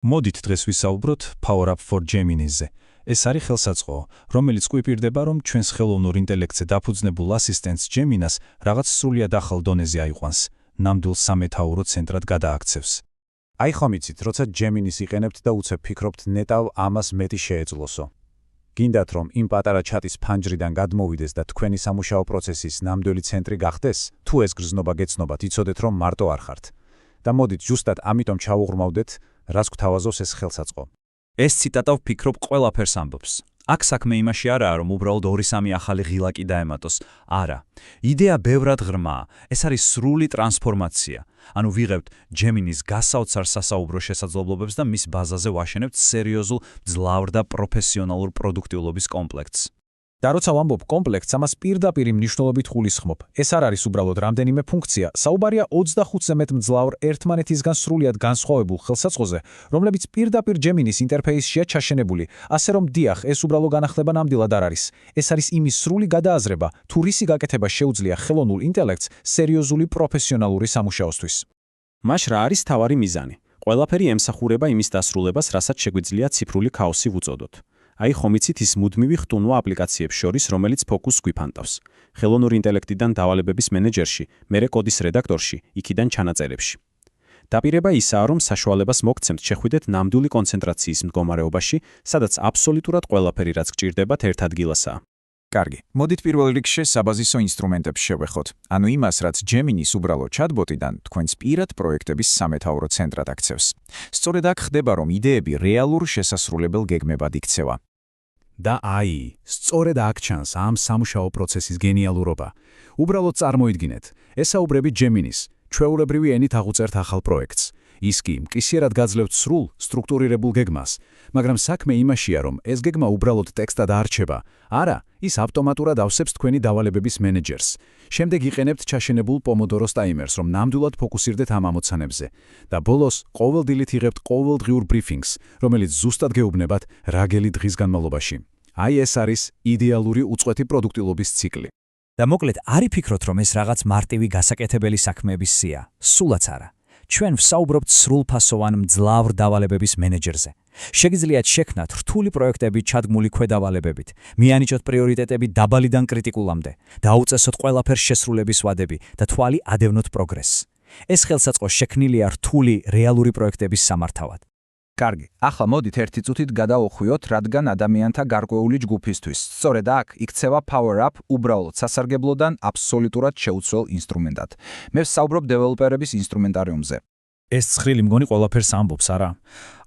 მოდით დღეს ვისაუბროთ Power Up for Gemini-ზე. ეს არის ხელსაწყო, რომელიც გვიპირდება, რომ ჩვენს ხელოვნურ ინტელექტზე დაფუძნებულ ასისტენტს Gemini-ს რაღაც სრულიად ახალ დონეზე აიყვანს, ნამდვილ სამეთაურო ცენტრად გადააქცევს. აი ხომ იცით, როცა Gemini-ს იყენებთ და უცებ ფიქრობთ ნეტავ ამას მეტი შეეძლოსო. გინდათ, რომ იმ პატარა ჩატის ფანჯრიდან გადმოვიდეს და თქვენი სამუშაო პროცესის ნამდვილი ცენტრი გახდეს, თუ ეს გრძნობა გეცნობათ, იცოდეთ, რომ მარტო არ ხართ. და მოდით ზუსტად ამიტომ ჩავუღრმავდეთ, რას გვთავაზობს ეს ხელსაწყო. ეს ციტატა ვფიქრობ ყველაფერს ამბობს. აქ საქმე იმაში არაა, რომ უბრალოდ 2-3 ახალი ღილაკი დაემატოს. არა. იდეა ბევრად ღრმაა. ეს არის სრული ტრანსფორმაცია. ანუ ვიღებთ Gemini-ს გასაოცარ სასაუბრო შესაძლებლობებს და მის ბაზაზე ვაშენებთ სერიოზულ, ძლავრ და პროფესიონალურ პროდუქტიულობის კომპლექტს. და როცა ვამბობ კომპლექტს, ამას პირდაპირ მნიშვნელობით გულისხმობ. ეს არ არის უბრალოდ რამდენიმე ფუნქცია, საუბარია 25-ზე მეტ მძლავრ ერთმანეთისგან სრულიად განსხვავებულ ხელსაწყოზე, რომლებიც პირდაპირ Gemini-ს ინტერფეისშია ჩაშენებული, ასე რომ დიახ, ეს უბრალო განახლება ნამდვილად არ არის. ეს არის იმის სრული გადააზრება, თუ რისი გაკეთება შეუძლია ხელოვნურ ინტელექტს სერიოზული პროფესიონალური სამუშაოსთვის. მაშ რა არის თავარი მიზანი? ყველაფერი ემსახურება იმის დასრულებას, რასაც შეგვიძლია ციფრული ქაოსი ვუწოდოთ. აი ხომ იცით ის მუდმივი ხტუნვა აპლიკაციებს შორის, რომელიც ფოკუსს გვიფანტავს. ხელოვნური ინტელექტიდან დავალებების მენეჯერში, მერე კოდის რედაქტორში, იქიდან ჩანაწერებში. დაპირება ისაა, რომ საშუალებას მოგცემთ შეხვიდეთ ნამდვილი კონცენტრაციის მდგომარეობაში, სადაც აბსოლუტურად ყველაფერი, რაც გჭირდებათ, ერთ ადგილასაა. კარგი, მოდით პირველ რიგში საბაზისო ინსტრუმენტებს შევეხოთ. ანუ იმას, რაც Gemini-ს უბრალო ჩატბოტიდან თქვენს პირად პროექტების სამეთაურო ცენტრად აქცევს. სწორედ აქ ხდება, რომ იდეები რეალურ შესასრულებელ გეგმებად იქცევა. და აი, სწორედ აქ ჩანს ამ სამუშაო პროცესის გენიალურობა. უბრალოდ წარმოიდგინეთ, ესაუბრები Gemini-ს, ჩვეულებრივი ენით აღუწერთ ახალ პროექტს. ის კი მკისიერად გაძლევთ სრულ, სტრუქტურირებულ გეგმას, მაგრამ საქმე იმაშია, რომ ეს გეგმა უბრალოდ ტექსტად არ რჩება. არა, ის ავტომატურად ავსებს თქვენი დავალებების მენეჯერს. შემდეგ იყენებთ ჩაშენებულ Pomodoro's ტაიმერს, რომ ნამდვილად ფოკუსირდეთ ამ ამოცანებზე. და ბოლოს ყოველდილით იღებთ ყოველდღიურ ბრიფინგს, რომელიც ზუსტად გეუბნებათ რა გელი დღის განმავლობაში. აი ეს არის იდეალური უწყვეტი პროდუქტიულობის ციკლი. და მოკლედ არ იფიქროთ, რომ ეს რაღაც მარტივი გასაკეთებელი საქმეების სია. სულაც არა. ჩვენ ვსაუბრობთ სრულფასოვან მძლავრ დავალებების მენეჯერზე. შეგიძლიათ შექმნათ რთული პროექტები ჩადგმული ქვედავალებებით, მიანიჭოთ პრიორიტეტები დაბალიდან კრიტიკულამდე, დაუწესოთ ყველაფერს შესრულების ვადები და თვალი ადევნოთ პროგრესს. ეს ხელსაწყო შექმნილია რთული რეალური პროექტების სამართავად. კარგი, ახლა მოდით ერთი წუთით გადავხვიოთ, რადგან ადამიანთა გარკვეული ჯგუფისთვის. სწორედ აქ იქცევა Power Up უბრალოდ სასარგებლოდან აბსოლუტურად შეუცვლელ ინსტრუმენტად. მე ვსაუბრობ დეველოპერების ინსტრუმენტარიუმზე. ეს ცხრილი მგონი ყველაფერს ამბობს, არა?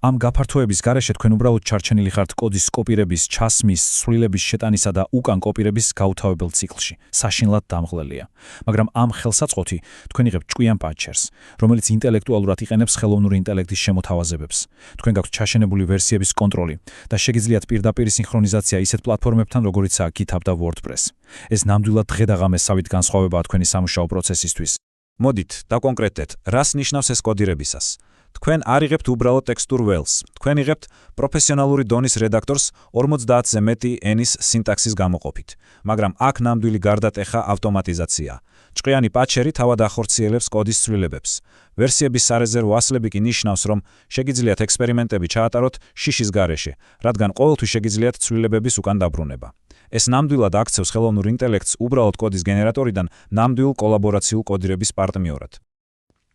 ამ გაფართოების გარეშე თქვენ უბრალოდ ჩარჩენილი ხართ კოდის კოპირების, ჩასმის, ცვლილების შეტანისა და უკან კოპირების გაუთავებელ ციკლში. საშინლად დამღლელია. მაგრამ ამ ხელსაწყოთი თქვენ იღებთ ჭკვიან პატჩერს, რომელიც ინტელექტუალურად იყენებს ხელოვნური ინტელექტის შემოთავაზებებს. თქვენ გაქვთ ჩაშენებული ვერსიების კონტროლი და შეგიძლიათ პირდაპირ სინქრონიზაცია ისეთ პლატფორმებთან, როგორიცაა GitHub და WordPress. ეს ნამდვილად დღე-დაღამესავით განსხვავებაა თქვენი სამუშაო პროცესისთვის. მოდით, დაკონკრეტდეთ, რას ნიშნავს ეს კოდირებისას. თქვენ არ იღებთ უბრალოდ ტექსტურ ველს. თქვენ იღებთ პროფესიონალური დონის რედაქტორს 50-ზე მეტი ენის სინტაქსის გამოყოფით. მაგრამ აქ ნამდვილი გარდატეხა ავტომატიზაცია. ჭკვიანი პატჩერი თავად ახორციელებს კოდის ცვლილებებს. ვერსიების სარეზერვო ასლები კი ნიშნავს, რომ შეგიძლიათ ექსპერიმენტები ჩაატაროთ შიშის გარეშე, რადგან ყოველთვის შეგიძლიათ ცვლილებების უკან დაბრუნება. ეს ნამდვილად აქცევს ხელოვნურ ინტელექტს უბრალოდ კოდის გენერატორიდან ნამდვილ კოლაბორაციულ კოდირების პარტნიორად.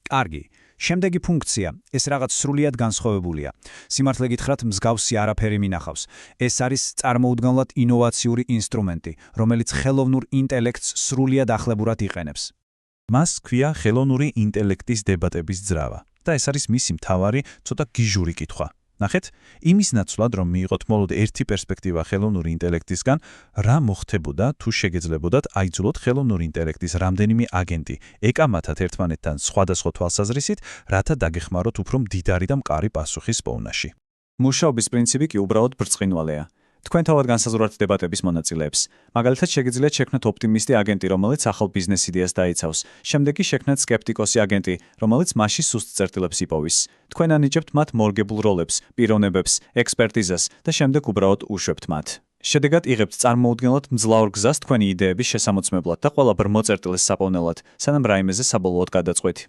კარგი. შემდეგი ფუნქცია, ეს რაღაც სრულიად განსხვავებულია. სიმართლე გითხრათ, მსგავსი არაფერი მინახავს. ეს არის წარმოუდგენლად ინოვაციური ინსტრუმენტი, რომელიც ხელოვნურ ინტელექტს სრულიად ახლებურად იყენებს. მას ქვია ხელოვნური ინტელექტის დებატების ძრავა და ეს არის მისი მთავარი, ცოტა გიჟური კითხვა. ნახეთ, იმის ნაცვლად, რომ მიიღოთ მხოლოდ ერთი პერსპექტივა ხელოვნური ინტელექტისგან, რა მოხდებოდა თუ შეგეძლებოდათ აიძულოთ ხელოვნური ინტელექტის რამდენიმე აგენტი, ეკამათათ ერთმანეთთან სხვადასხვა თვალსაზრისით, რათა დაგეხმაროთ უფრო მდიდარი და მყარი პასუხის პოვნაში. მუშაობის პრინციპი კი უბრალოდ ბრწყინვალეა. თქვენ თავად განსაზღვრავთ დებატების მონაწილეებს. მაგალითად, შეგიძლიათ შექმნათ ოპტიმისტი აგენტი, რომელიც ახალ ბიზნეს იდეას დაიცავს. შემდეგ კი შექმნათ სკეპტიკოსი აგენტი, რომელიც მასში სუსტ წერტილებს იპოვის. თქვენ ანიჭებთ მათ მორგებულ როლებს, პიროვნებებს, ექსპერტიზას და შემდეგ უბრალოდ უშვებთ მათ. შედეგად იღებთ წარმოუდგენლად მძლავრ გზას თქვენი იდეების შესამოწმებლად და ყველა ბრმო წერტილის საპოვნელად, სანამ რაიმეზე საბოლოოდ გადაწყვეტი.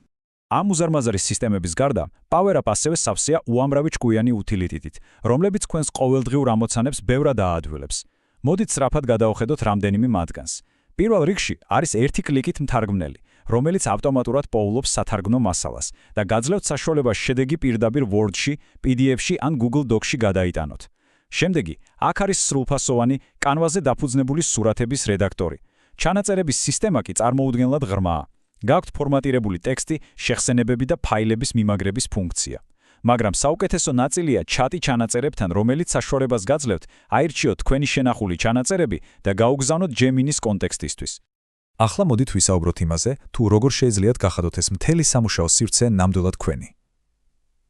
ამ უზარმაზარი სისტემების გარდა, PowerUp ასევე სავსეა უამრავი ჭკვიანი უთილიტით, რომლებიც თქვენს ყოველდღიურ ამოცანებს ბევრად აადვილებს. მოდით სწრაფად გადავხედოთ რამდენიმე მათგანს. პირველ რიგში არის ერთი კლიკით მთარგმნელი, რომელიც ავტომატურად პოულობს სათარგმნო მასალას და გაძლევთ საშუალებას შედეგი პირდაპირ Word-ში, PDF-ში ან Google Docs-ში გადაიტანოთ. შემდეგი, აქ არის სრულფასოვანი, კანვაზე დაფუძნებული სურათების რედაქტორი. ჩანაწერების სისტემა კი წარმოუდგენლად ღრმაა. გაქვთ ფორმატირებული ტექსტი, შეხსენებები და ფაილების მიმაგრების ფუნქცია. მაგრამ საუკეთესო ნაწილია ჩატი ჩანაწერებთან, რომელიც საშუალებას გაძლევთ აირჩიოთ თქვენი შენახული ჩანაწერები და გაუგზავნოთ Gemini-ს კონტექსტისთვის. ახლა მოდით ვისაუბროთ იმაზე, თუ როგორ შეეძლიათ გახადოთ ეს მთელი სამუშაო სივრცე ნამდვილად თქვენი.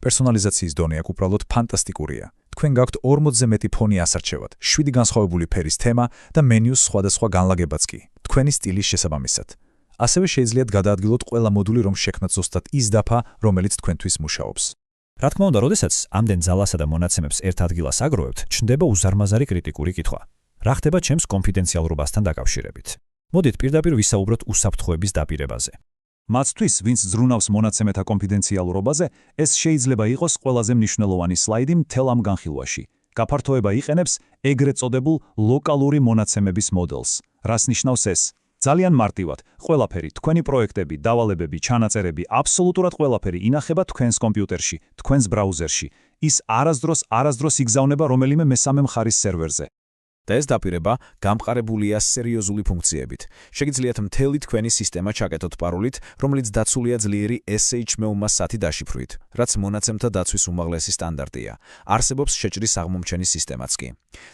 პერსონალიზაციის დონე აქ უბრალოდ ფანტასტიკურია. თქვენ გაქვთ 40-ზე მეტი ფონი ასარჩევად, 7 განსხვავებული ფერის თემა და მენიუს სხვადასხვა განლაგებაც კი, თქვენი სტილის შესაბამისად. ასევე შეეძლიათ გადაადგილოთ ყველა მოდული, რომ შექმნათ ზუსტად ის დაფა, რომელიც თქვენთვის მუშაობს. რა თქმა უნდა, როდესაც ამდენ ძალასა და მონაცემებს ერთ ადგილას აგროვებთ, ჩნდება უზარმაზარი კრიტიკული კითხვა. რა ხდება ჩემს კონფიდენციალურობასთან დაკავშირებით? მოდით პირდაპირ ვისაუბროთ უსაფრთხოების დაპირებაზე. მათთვის, ვინც ზრუნავს მონაცემეთა კონფიდენციალურობაზე, ეს შეიძლება იყოს ყველაზე მნიშვნელოვანი სლაიდი მთელ ამ განხილვაში. გაფართოება იყენებს ეგრეთ წოდებულ ლოკალური მონაცემების მოდელს. რას ნიშნავს ეს? ძალიან მარტივად, ყველაფერი, თქვენი პროექტები, დავალებები, ჩანაწერები, აბსოლუტურად ყველაფერი ინახება თქვენს კომპიუტერში, თქვენს ბრაუზერში. ის არასდროს იგზავნება რომელიმე მესამე მხარის სერვერზე. და ეს დაპირება გამყარებულია სერიოზული ფუნქციებით. შეგიძლიათ მთელი თქვენი სისტემა ჩაკეთოთ პარულით, რომელიც დაცულია ძლიერი SHMEUMA-10 დაშიფრვით, რაც მონაცემთა დაცვის უმაღლესი სტანდარტია. არსებობს შეჭრის აღმომჩენი სისტემაც კი.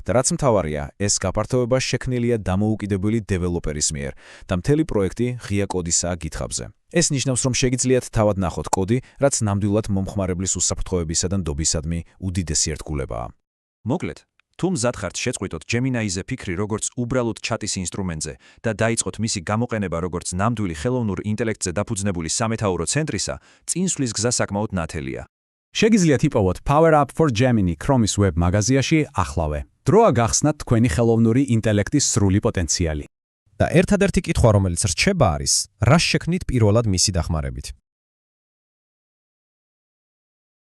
და რაც მთავარია, ეს გაფართოება შექმნილია დამოუკიდებელი დეველოპერის მიერ და მთელი პროექტი ღია კოდისაა GitHub-ზე. ეს ნიშნავს, რომ შეგიძლიათ თავად ნახოთ კოდი, რაც ნამდვილად მომხმარებლის უსაფრთხოებისა და ნდობისადმი უდიდესი ერთგულებაა. მოკლედ, თუ მზად ხართ შეწყვიტოთ Gemini-ზე ფიქრი როგორც უბრალოდ ჩატის ინსტრუმენტზე და დაიწყოთ მისი გამოყენება როგორც ნამდვილი ხელოვნურ ინტელექტზე დაფუძნებული სამეთაურო ცენტრისა, წინსვლის გზა საკმაოდ ნათელია. შეგიძლიათ იპოვოთ PowerUp for Gemini Chrome-ის web მაღაზიაში ახლავე. დროა გახსნათ თქვენი ხელოვნური ინტელექტის სრული პოტენციალი. და ერთადერთი კითხვა, რომელიც რჩება არის, რა შექმნით პირველად მისი დახმარებით.